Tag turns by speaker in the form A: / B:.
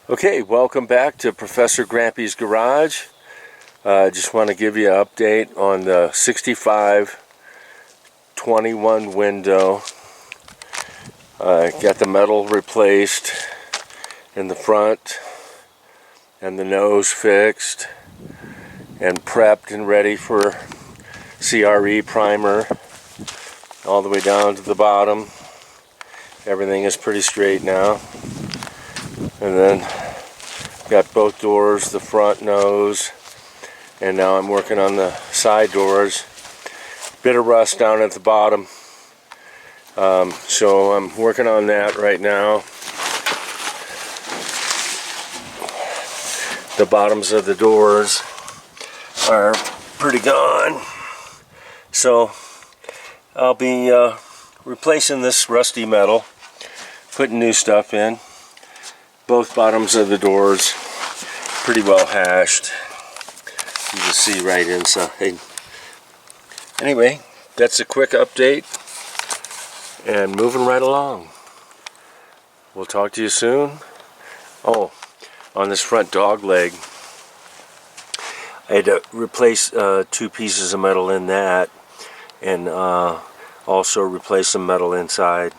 A: Okay, welcome back to Professor Grampy's Garage. I just want to give you an update on the 65-21 window. Got the metal replaced in the front and the nose fixed and prepped and ready for CRE primer all the way down to the bottom. Everything is pretty straight now. And then got both doors, the front nose, and now I'm working on the side doors. Bit of rust down at the bottom, so I'm working on that right now. The bottoms of the doors are pretty gone, so I'll be replacing this rusty metal, putting new stuff in. Both bottoms of the doors pretty well hashed. You can see right inside. Anyway, that's a quick update and moving right along. We'll talk to you soon. Oh, on this front dog leg, I had to replace 2 pieces of metal in that, and also replace some metal inside.